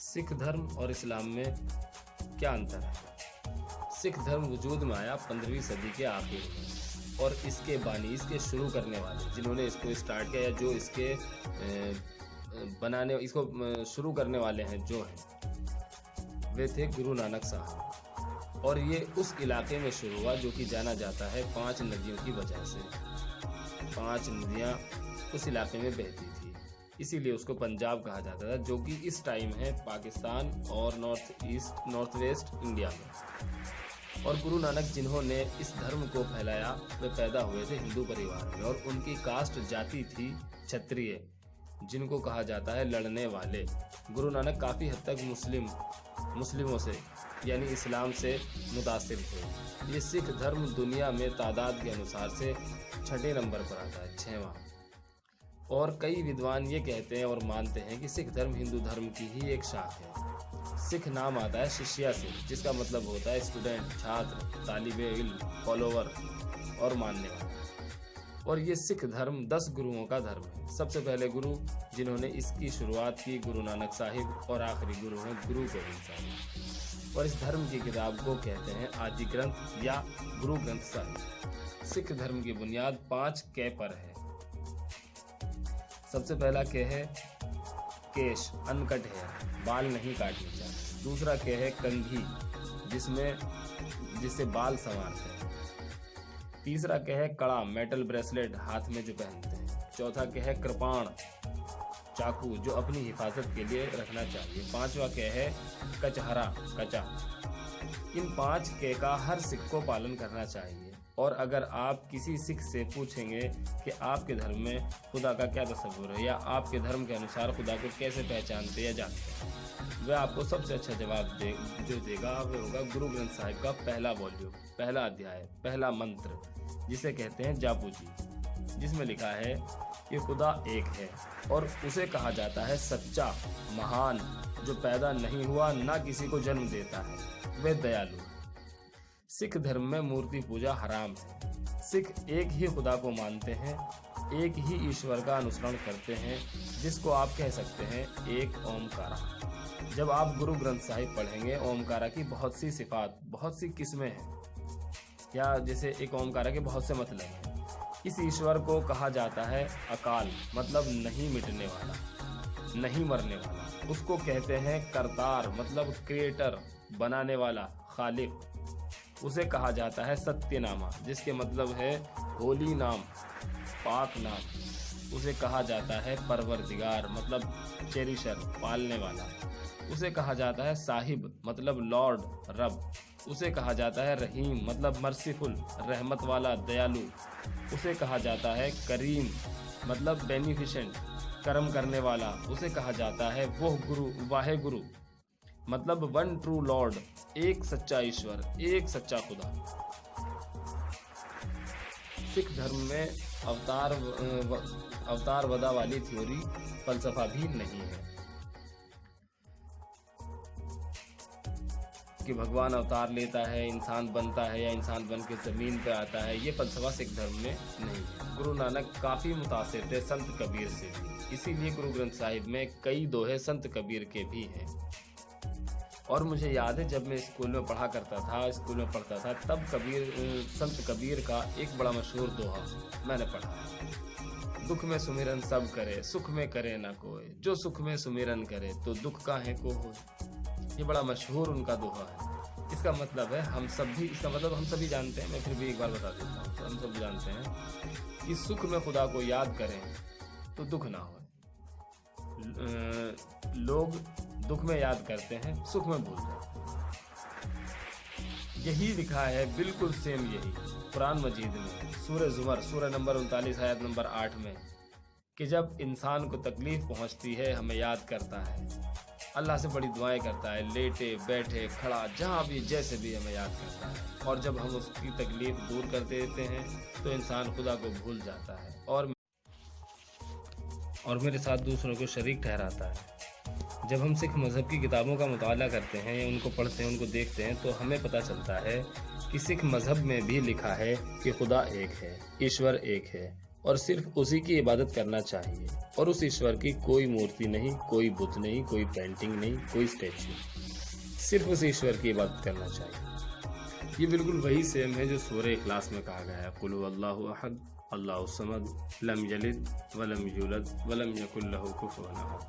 सिख धर्म और इस्लाम में क्या अंतर है? सिख धर्म वजूद में आया 15वीं सदी के आखिर में, और इसके बानी, इसके शुरू करने वाले, जिन्होंने इसको स्टार्ट किया या जो इसके बनाने, इसको शुरू करने वाले हैं जो हैं, वे थे गुरु नानक साहब। और ये उस इलाके में शुरू हुआ जो कि जाना जाता है 5 नदियों की वजह से। 5 नदियाँ उस इलाके में बहती थी, इसीलिए उसको पंजाब कहा जाता था, जो कि इस टाइम है पाकिस्तान और नॉर्थ वेस्ट इंडिया में। और गुरु नानक जिन्होंने इस धर्म को फैलाया, वे पैदा हुए थे हिंदू परिवार में, और उनकी कास्ट जाति थी क्षत्रिय, जिनको कहा जाता है लड़ने वाले। गुरु नानक काफ़ी हद तक मुस्लिमों से यानी इस्लाम से मुतासिर थे। ये सिख धर्म दुनिया में तादाद के अनुसार से 6ठे नंबर पर आता है, 6वां। और कई विद्वान ये कहते हैं और मानते हैं कि सिख धर्म हिंदू धर्म की ही एक शाख है। सिख नाम आता है शिष्या से, जिसका मतलब होता है स्टूडेंट, छात्र, तालिबे इल्म, फॉलोवर और मानने वाला। और ये सिख धर्म 10 गुरुओं का धर्म है। सबसे पहले गुरु जिन्होंने इसकी शुरुआत की गुरु नानक साहिब, और आखिरी गुरु हैं गुरु गोविंद साहिब। और इस धर्म की किताब को कहते हैं आदि ग्रंथ या गुरु ग्रंथ साहिब। सिख धर्म की बुनियाद 5 के पर है। सबसे पहला के है केश, अनकट है, बाल नहीं काटने चाहिए। दूसरा के है कंघी, जिससे बाल संवारते हैं। तीसरा के है कड़ा, मेटल ब्रेसलेट हाथ में जो पहनते हैं। चौथा के है कृपाण, चाकू, जो अपनी हिफाजत के लिए रखना चाहिए। 5वां के है कचहरा, कचा। इन 5 के का हर सिख को पालन करना चाहिए। और अगर आप किसी सिख से पूछेंगे कि आपके धर्म में खुदा का क्या तस्वुर है, या आपके धर्म के अनुसार खुदा को कैसे पहचानते या जानते हैं, वह आपको सबसे अच्छा जवाब जो देगा वह होगा गुरु ग्रंथ साहिब का पहला वॉल्यूम, पहला अध्याय, पहला मंत्र, जिसे कहते हैं जापू जी, जिसमें लिखा है कि खुदा एक है और उसे कहा जाता है सच्चा, महान, जो पैदा नहीं हुआ, ना किसी को जन्म देता है, वह दयालु। सिख धर्म में मूर्ति पूजा हराम है। सिख एक ही खुदा को मानते हैं, एक ही ईश्वर का अनुसरण करते हैं, जिसको आप कह सकते हैं एक ओमकारा। जब आप गुरु ग्रंथ साहिब पढ़ेंगे, ओमकारा की बहुत सी सिफात, बहुत सी किस्में हैं, या जैसे एक ओमकारा के बहुत से मतलब हैं। इस ईश्वर को कहा जाता है अकाल, मतलब नहीं मिटने वाला, नहीं मरने वाला। उसको कहते हैं करतार, मतलब क्रिएटर, बनाने वाला, खालिक। उसे कहा जाता है सत्यनामा, जिसके मतलब है होली नाम, पाक नाम। उसे कहा जाता है परवरदिगार, मतलब चेरिशर, पालने वाला। उसे कहा जाता है साहिब, मतलब लॉर्ड, रब। उसे कहा जाता है रहीम, मतलब मर्सीफुल, रहमत वाला, दयालु। उसे कहा जाता है करीम, मतलब बेनिफिशेंट, कर्म करने वाला। उसे कहा जाता है वो गुरु, वाहे गुरु, मतलब वन ट्रू लॉर्ड, एक सच्चा ईश्वर, एक सच्चा खुदा। सिख धर्म में अवतार वदा वाली थ्योरी, फलसफा भी नहीं है कि भगवान अवतार लेता है, इंसान बनता है, या इंसान बन के ज़मीन पे आता है। ये फलसफा सिख धर्म में नहीं है। गुरु नानक काफ़ी मुतासिर थे संत कबीर से भी, इसीलिए गुरु ग्रंथ साहिब में कई दोहे संत कबीर के भी हैं। और मुझे याद है जब मैं स्कूल में पढ़ा करता था, स्कूल में पढ़ता था, तब संत कबीर का एक बड़ा मशहूर दोहा मैंने पढ़ा। दुख में सुमिरन सब करे, सुख में करे ना कोई, जो सुख में सुमिरन करे तो दुख काहे को हो। ये बड़ा मशहूर उनका दोहा है। इसका मतलब है हम सभी जानते हैं, मैं फिर भी एक बार बता देता हूँ। तो हम सब जानते हैं कि सुख में खुदा को याद करें तो दुख ना हो। लोग दुख में याद करते हैं, सुख में भूल जाते हैं। यही लिखा है, बिल्कुल सेम यही कुरान मजीद में, सूरह जुमर, सूरह नंबर 39, आयत नंबर 8 में, कि जब इंसान को तकलीफ पहुंचती है हमें याद करता है, अल्लाह से बड़ी दुआएं करता है, लेटे बैठे खड़ा जहाँ भी जैसे भी हमें याद करता है। और जब हम उसकी तकलीफ दूर कर देते हैं तो इंसान खुदा को भूल जाता है और मेरे साथ दूसरों को शरीक ठहराता है। जब हम सिख मज़हब की किताबों का मुताला करते हैं, या उनको पढ़ते हैं, उनको देखते हैं, तो हमें पता चलता है कि सिख मज़हब में भी लिखा है कि खुदा एक है, ईश्वर एक है, और सिर्फ उसी की इबादत करना चाहिए, और उस ईश्वर की कोई मूर्ति नहीं, कोई बुत नहीं, कोई पेंटिंग नहीं, कोई स्टैच्यू, सिर्फ उस ईश्वर की इबादत करना चाहिए। ये बिल्कुल वही सेम है जो सूरह इखलास में कहा गया है, कुल हुवल्लाहु अहद अल्लाहु समद लम यलिद वलम यूलद वलम यकुल लहू कुफुवन अहद।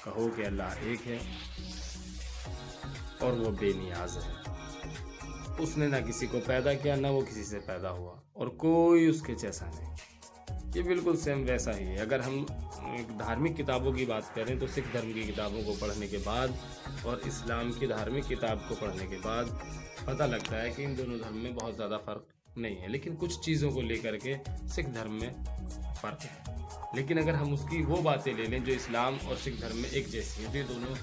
कहो कि अल्लाह एक है और वो बेनियाज है, उसने ना किसी को पैदा किया, ना वो किसी से पैदा हुआ, और कोई उसके जैसा नहीं। ये बिल्कुल सेम वैसा ही है। अगर हम धार्मिक किताबों की बात करें तो सिख धर्म की किताबों को पढ़ने के बाद और इस्लाम की धार्मिक किताब को पढ़ने के बाद पता लगता है कि इन दोनों धर्म में बहुत ज़्यादा फ़र्क नहीं है, लेकिन कुछ चीज़ों को लेकर के सिख धर्म में फ़र्क है। लेकिन अगर हम उसकी वो बातें ले लें जो इस्लाम और सिख धर्म में एक जैसी है, तो ये दोनों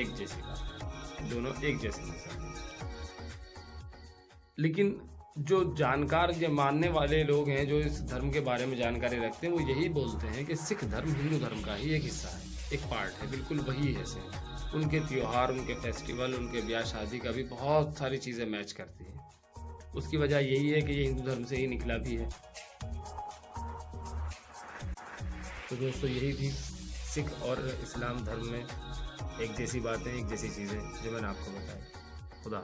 एक जैसी बात है, दोनों एक जैसे मसले हैं। लेकिन जो जानकार, जो मानने वाले लोग हैं, जो इस धर्म के बारे में जानकारी रखते हैं, वो यही बोलते हैं कि सिख धर्म हिंदू धर्म का ही एक हिस्सा है, एक पार्ट है, बिल्कुल वही है सेम। उनके त्योहार, उनके फेस्टिवल, उनके ब्याह शादी का भी बहुत सारी चीज़ें मैच करती हैं। उसकी वजह यही है कि ये हिंदू धर्म से ही निकला भी है। तो दोस्तों, यही थी सिख और इस्लाम धर्म में एक जैसी बातें, एक जैसी चीज़ें जो मैंने आपको बताई। खुदा